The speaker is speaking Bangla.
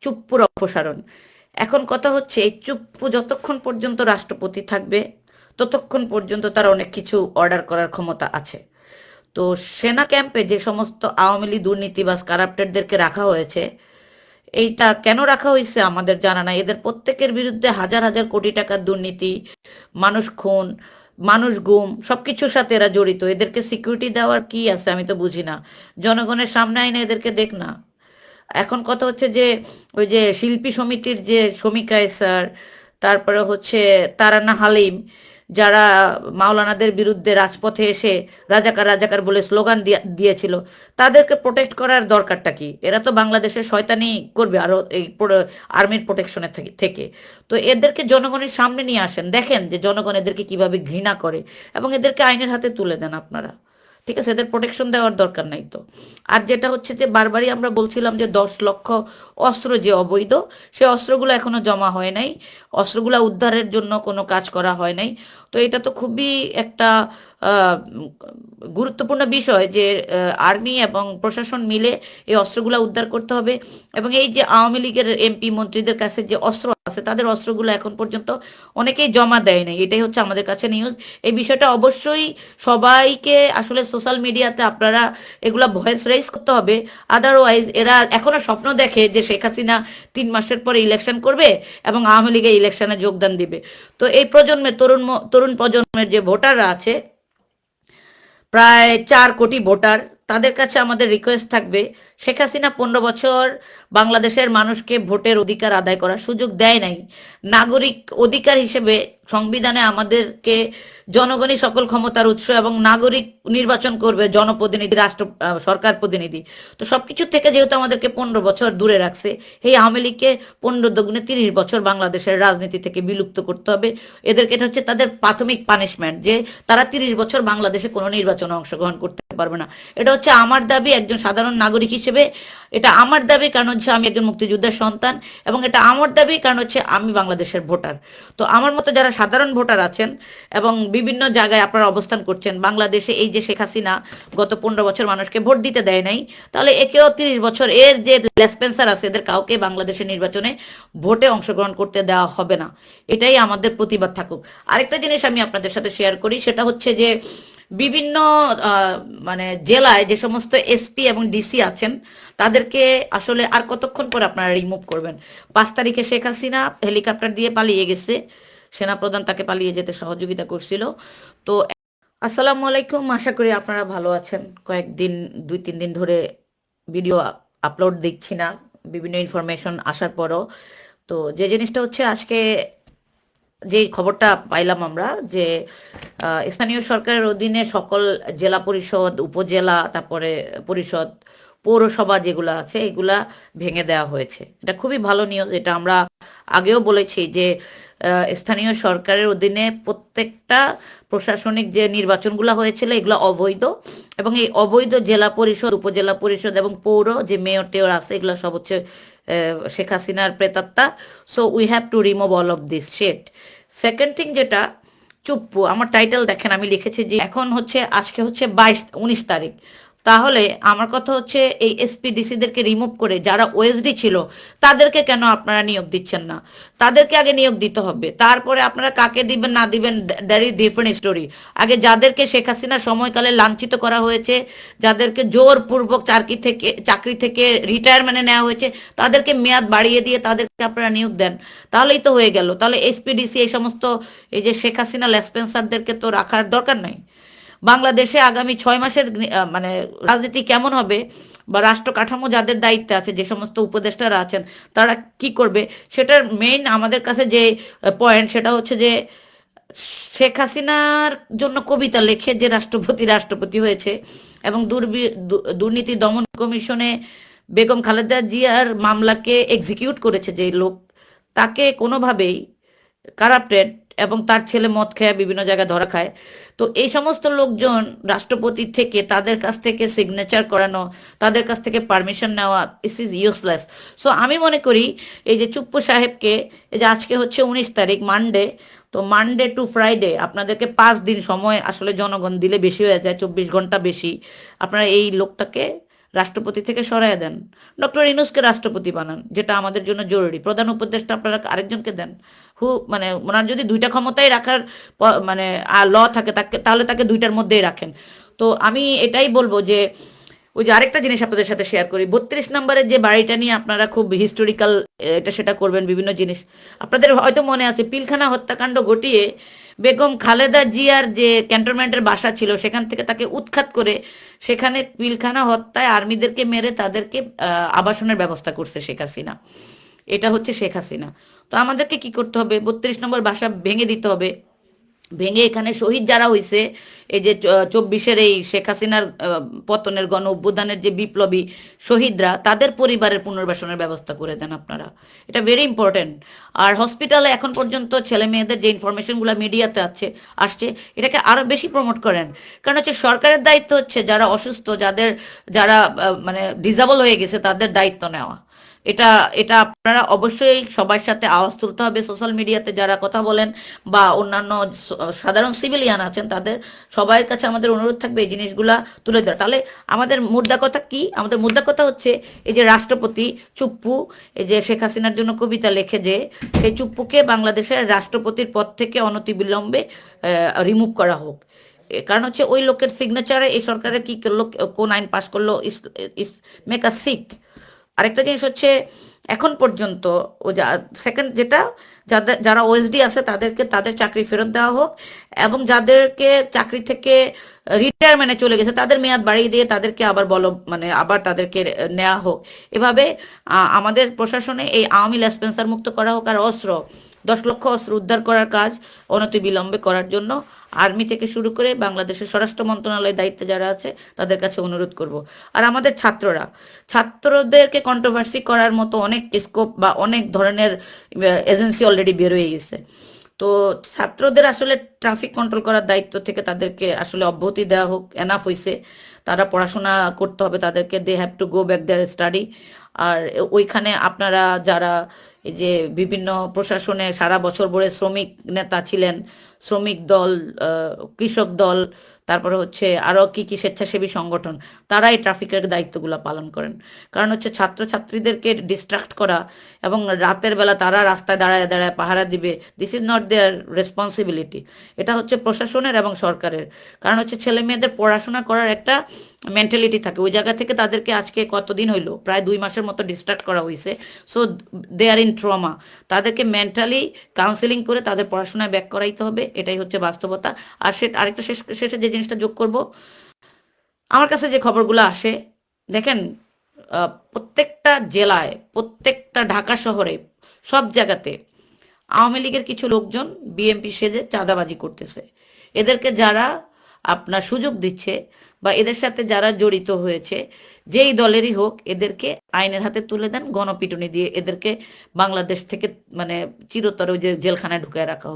চুপ্পুর অপসারণ। এখন কথা হচ্ছে এই চুপ্পু যতক্ষণ পর্যন্ত রাষ্ট্রপতি থাকবে ততক্ষণ পর্যন্ত তার অনেক কিছু অর্ডার করার ক্ষমতা আছে। তো সেনা ক্যাম্পে যে সমস্ত আওয়ামী লীগ দুর্নীতিবাজ কারাপ্টেডদেরকে রাখা হয়েছে, এইটা কেন রাখা হয়েছে আমাদের জানা নাই। এদের প্রত্যেকের বিরুদ্ধে হাজার হাজার কোটি টাকার দুর্নীতি, মানুষ খুন, মানুষ গুম, সবকিছুর সাথে এরা জড়িত। এদেরকে সিকিউরিটি দেওয়ার কি আছে আমি তো বুঝি না। জনগণের সামনে আইনে এদেরকে দেখ না। এখন কথা হচ্ছে যে ওই যে শিল্পী সমিতির যে শমিকা স্যার, তারপরে হচ্ছে তারান্না হালিম, যারা মাওলানাদের বিরুদ্ধে রাজপথে এসে রাজাকার রাজাকার বলে স্লোগান দিয়েছিল, তাদেরকে প্রোটেক্ট করার দরকারটা কি? এরা তো বাংলাদেশের শয়তানি করবে আরো এই আর্মির প্রোটেকশনের থেকে। তো এদেরকে জনগণের সামনে নিয়ে আসেন, দেখেন যে জনগণ এদেরকে কিভাবে ঘৃণা করে, এবং এদেরকে আইনের হাতে তুলে দেন আপনারা। ঠিক আছে, এদের প্রোটেকশন দেওয়ার দরকার নাই তো। আর যেটা হচ্ছে যে বারবারই আমরা বলছিলাম যে 10 লক্ষ অস্ত্র যে অবৈধ, সে অস্ত্রগুলো এখনো জমা হয় নাই, অস্ত্রগুলো উদ্ধারের জন্য কোনো কাজ করা হয় নাই। তো এটা তো খুবই একটা আহ, গুরুত্বপূর্ণ বিষয় যে আর্মি এবং প্রশাসন মিলে এই অস্ত্রগুলো উদ্ধার করতে হবে। এবং এই যে আওয়ামী লীগের এমপি মন্ত্রীদের কাছে যে অস্ত্র আছে, তাদের অস্ত্রগুলো এখন পর্যন্ত অনেকেই জমা দেয় নাই, এটাই হচ্ছে আমাদের কাছে নিউজ। এই বিষয়টা অবশ্যই সবাইকে আসলে সোশ্যাল মিডিয়াতে আপনারা এগুলা ভয়েস রেইজ করতে হবে। আদারওয়াইজ এরা এখনো স্বপ্ন দেখে যে শেখ হাসিনা 3 মাসের পরে ইলেকশন করবে এবং আওয়ামী লীগের ইলেকশনে যোগদান দিবে। তো এই প্রজন্মের তরুণ প্রজন্মের যে ভোটাররা আছে, প্রায় 4 কোটি ভোটার, তাদের কাছে আমাদের রিকোয়েস্ট থাকবে, শেখ হাসিনা 15 বছর বাংলাদেশের মানুষকে ভোটের অধিকার আদায় করার সুযোগ দেয় নাই। নাগরিক অধিকার হিসেবে সংবিধানে আমাদেরকে জনগণই সকল ক্ষমতার উৎস এবং নাগরিক নির্বাচন করবে জনপ্রতিনিধি, সরকার প্রতিনিধি। তো সবকিছু থেকে যেহেতু আমাদেরকে 15 বছর দূরে রাখছে, এই আওয়ামী লীগকে 15 × 2 = 30 বছর বাংলাদেশের রাজনীতি থেকে বিলুপ্ত করতে হবে। এদেরকে, এটা হচ্ছে তাদের প্রাথমিক পানিশমেন্ট, যে তারা 30 বছর বাংলাদেশে কোনো নির্বাচনে অংশগ্রহণ করতে পারবে না। এটা হচ্ছে আমার দাবি একজন সাধারণ নাগরিক হিসেবে। এটা আমার দাবি কারণ হচ্ছে আমি একজন মুক্তিযোদ্ধার সন্তান, এবং এটা আমার দাবি কারণ হচ্ছে আমি বাংলাদেশের ভোটার। তো আমার মতো যারা সাধারণ ভোটার আছেন এবং বিভিন্ন জায়গায় আপনারা অবস্থান করছেন বাংলাদেশে, এই যে শেখ হাসিনা গত 15 বছর মানুষকে ভোট দিতে দেয় নাই, তাহলে একেও 30 বছর এর যে লেসপেন্সার আছে, এদের কাউকে বাংলাদেশের নির্বাচনে ভোটে অংশগ্রহণ করতে দেওয়া হবে না। এটাই আমাদের প্রতিবাদ থাকুক। আরেকটা জিনিস আমি আপনাদের সাথে শেয়ার করি, সেটা হচ্ছে যে বিভিন্ন মানে জেলায় যে সমস্ত এসপি এবং ডিসি আছেন, তাদেরকে আসলে আর কতক্ষণ পর আপনারা রিমুভ করবেন? 5 তারিখে শেখ হাসিনা হেলিকপ্টার দিয়ে পালিয়ে গেছে, সেনাপ্রধান তাকে পালিয়ে যেতে সহযোগিতা করছিল। তো আসসালামু আলাইকুম, আশা করি আপনারা ভালো আছেন। কয়েকদিন 2-3 দিন ধরে ভিডিও আপলোড দিচ্ছি না, বিভিন্ন ইনফরমেশন আসার পরও। তো যে জিনিসটা হচ্ছে, আজকে যে খবরটা পাইলাম আমরা যে স্থানীয় সরকারের অধীনে সকল জেলা পরিষদ, উপজেলা, তারপরে পরিষদ, পৌরসভা যেগুলো আছে, এগুলা ভেঙে দেওয়া হয়েছে। এটা খুবই ভালো নিউজ। এটা আমরা আগেও বলেছি যে স্থানীয় সরকারের অধীনে প্রত্যেকটা প্রশাসনিক যে নির্বাচনগুলো হয়েছিল এগুলো অবৈধ, এবং এই অবৈধ জেলা পরিষদ, উপজেলা পরিষদ এবং পৌর যে মেয়র টেয়র আছে, এগুলো সব হচ্ছে শেখ হাসিনার প্রেতাত্মা। So we have to remove all of this shit. Second thing যেটা, চুপ্পু, আমার টাইটেল দেখেন, আমি লিখেছি যে এখন হচ্ছে, আজকে হচ্ছে 19 তারিখ। তাহলে আমার কথা হচ্ছে এই এসপিডিসিদেরকে রিমুভ করে যারা ওএসডি ছিল তাদেরকে কেন আপনারা নিয়োগ দিচ্ছেন না? তাদেরকে আগে নিয়োগ দিতে হবে, তারপরে আপনারা কাকে দিবেন না দিবেন দ্যাট ইজ ডিফারেন্ট স্টোরি। আগে যাদেরকে শেখ হাসিনার সময়কালে লাঞ্ছিত করা হয়েছে, যাদেরকে জোরপূর্বক চাকরি থেকে রিটায়ারমেন্টে নেওয়া হয়েছে, তাদেরকে মেয়াদ বাড়িয়ে দিয়ে তাদেরকে আপনারা নিয়োগ দেন, তাহলেই তো হয়ে গেল। তাহলে এসপিডিসি এই সমস্ত এই যে শেখ হাসিনা লেসপেন্সারদেরকে তো রাখার দরকার নাই। বাংলাদেশে আগামী 6 মাসের মানে রাজনীতি কেমন হবে, বা রাষ্ট্র কাঠামো যাদের দায়িত্বে আছে, যে সমস্ত উপদেষ্টারা আছেন, তারা কি করবে, সেটার মেইন আমাদের কাছে যে পয়েন্ট, সেটা হচ্ছে যে শেখ হাসিনার জন্য কবিতা লেখে যে রাষ্ট্রপতি হয়েছে, এবং দুর্নীতি দমন কমিশনে বেগম খালেদা জিয়ার মামলাকে এক্সিকিউট করেছে যে লোক, তাকে কোনোভাবেই কারাপ্টেড, এবং তার ছেলে মদ খেয়ে বিভিন্ন জায়গায় ধরা খায়। তো এই সমস্ত লোকজন রাষ্ট্রপতি থেকে, তাদের কাছ থেকে সিগনেচার করানো, তাদের কাছ থেকে পারমিশন নেওয়া, দিস ইজ ইউজলেস। সো আমি মনে করি এই যে চুপ্পু সাহেবকে, এই যে আজকে হচ্ছে 19 তারিখ, মানডে, তো মানডে টু ফ্রাইডে আপনাদেরকে 5 দিন সময় আসলে জনগণ দিলে বেশি হয়ে যায়, 24 ঘন্টা বেশি। আপনারা এই লোকটাকে রাষ্ট্রপতি থেকে সরায় দেন, ডক্টর ইউনূসকে রাষ্ট্রপতি বানান, যেটা আমাদের জন্য জরুরি। প্রধান উপদেষ্টা আপনারা আরেকজনকে দেন, মানে ওনার যদি দুইটা ক্ষমতাই রাখার মানে ল থাকে তাকে, তাহলে তাকে দুইটার মধ্যেই রাখেন। তো আমি এটাই বলবো যে ওই যে আরেকটা জিনিস আপনাদের সাথে শেয়ার করি, 32 নম্বরের যে বাড়িটা নিয়ে আপনারা খুব হিস্টোরিক্যাল এটা সেটা করবেন বিভিন্ন জিনিস। আপনাদের হয়তো মনে আছে পিলখানা হত্যাকাণ্ড ঘটিয়ে বেগম খালেদা জিয়ার যে ক্যান্টনমেন্টের বাসা ছিল সেখান থেকে তাকে উৎখাত করে সেখানে পিলখানা হত্যায় আর্মিদেরকে মেরে তাদেরকে আবাসনের ব্যবস্থা করছে শেখ হাসিনা। এটা হচ্ছে শেখ হাসিনা। তো আমাদেরকে কি করতে হবে, 32 নম্বর বাসা ভেঙে দিতে হবে, ভেঙে এখানে শহীদ যারা হয়েছে, এই যে 24-এর এই শেখ হাসিনার পতনের গণ অভ্যুত্থানের যে বিপ্লবী শহীদরা, তাদের পরিবারের পুনর্বাসনের ব্যবস্থা করে দেন আপনারা। এটা ভেরি ইম্পর্টেন্ট। আর হসপিটালে এখন পর্যন্ত ছেলে মেয়েদের যে ইনফরমেশনগুলো মিডিয়াতে আসছে, এটাকে আরো বেশি প্রমোট করেন। কারণ হচ্ছে সরকারের দায়িত্ব হচ্ছে যারা অসুস্থ, যারা মানে ডিসেবল হয়ে গেছে তাদের দায়িত্ব নেওয়া। এটা এটা আপনারা অবশ্যই সবার সাথে আওয়াজ তুলতে হবে। সোশ্যাল মিডিয়াতে যারা কথা বলেন বা অন্যান্য সাধারণ সিভিলিয়ান আছেন, তাদের সবার কাছে আমাদের অনুরোধ থাকবে এই জিনিসগুলা তুলে দেওয়া। তাহলে আমাদের মুদ্রা কথা কি? আমাদের মুদ্রা কথা হচ্ছে এই যে রাষ্ট্রপতি চুপ্পু, এই যে শেখ হাসিনার জন্য কবিতা লেখে, যে সেই চুপ্পুকে বাংলাদেশের রাষ্ট্রপতির পদ থেকে অনতিবিলম্বে রিমুভ করা হোক। কারণ হচ্ছে ওই লোকের সিগনেচারে এই সরকারের কি করলো, কোন আইন পাশ করলো, ইস মেক আ সিক। আরেকটা জিনিস হচ্ছে এখন পর্যন্ত ও সেকেন্ড যেটা, যারা ওএসডি আছে তাদেরকে তাদের চাকরি ফেরত দেওয়া হোক, এবং যাদেরকে চাকরি থেকে রিটায়ারমেন্টে চলে গেছে তাদের মেয়াদ বাড়িয়ে দিয়ে তাদেরকে আবার মানে আবার তাদেরকে নেওয়া হোক। এভাবে আমাদের প্রশাসনে এই আওয়ামী লেসপেন্সার মুক্ত করা হোক। আর 10 লক্ষ অস্ত্র উদ্ধার করার কাজ অনতিবিলম্বে করার জন্য আর্মি থেকে শুরু করে বাংলাদেশের স্বরাষ্ট্র মন্ত্রণালয়ের দায়িত্বে যারা আছে তাদের কাছে অনুরোধ করব। আর আমাদের ছাত্রদেরকে কন্ট্রোভার্সি করার মতো অনেক স্কোপ বা অনেক ধরনের এজেন্সি অলরেডি বের হয়ে গেছে। তো ছাত্রদের আসলে ট্রাফিক কন্ট্রোল করার দায়িত্ব থেকে তাদেরকে আসলে অব্যাহতি দেওয়া হোক, এনাফ হয়েছে। তারা পড়াশোনা করতে হবে তাদেরকে, they have to go back their study. আর ওইখানে আপনারা যারা এই যে বিভিন্ন প্রশাসনে সারা বছর ধরে শ্রমিক নেতা ছিলেন, শ্রমিক দল, কৃষক দল, তারপরে হচ্ছে আরো কি কি স্বেচ্ছাসেবী সংগঠন, তারা এই ট্রাফিকের দায়িত্বগুলো পালন করেন। কারণ হচ্ছে ছাত্রছাত্রীদেরকে ডিস্ট্রাক্ট করা এবং রাতের বেলা তারা রাস্তায় দাঁড়ায় দাঁড়ায় পাহারা দিবে, this is not there responsibility. এটা হচ্ছে প্রশাসনের এবং সরকারের। কারণ হচ্ছে ছেলে মেয়েদের পড়াশোনা করার একটা মেন্টালিটি থাকে, ওই জায়গা থেকে তাদেরকে আজকে কতদিন হইলো, প্রায় 2 মাসের মতো ডিস্ট্রাক্ট করা হয়েছে। So they are in trauma. তাদেরকে মেন্টালি কাউন্সেলিং করে তাদের পড়াশোনায় ব্যাক করাইতে হবে, এটাই হচ্ছে বাস্তবতা। আর আরেকটা শেষে যে জিনিসটা যোগ করব, আমার কাছে যে খবরগুলো আসে, দেখেন প্রত্যেকটা জেলায়, প্রত্যেকটা ঢাকা শহরে, সব জায়গাতে আওয়ামী লীগের কিছু লোকজন বিএমপি সেজে চাঁদাবাজি করতেছে। এদেরকে যারা আপনার সুযোগ দিচ্ছে বা এদের সাথে যারা জড়িত হয়েছে, যেই দলেরই হোক, এদেরকে আইনের হাতে তুলে দেন, গণপিটুনি দিয়ে এদেরকে বাংলাদেশ থেকে মানে চিরতরে ওই যে জেলখানায় ঢুকায় রাখা হোক।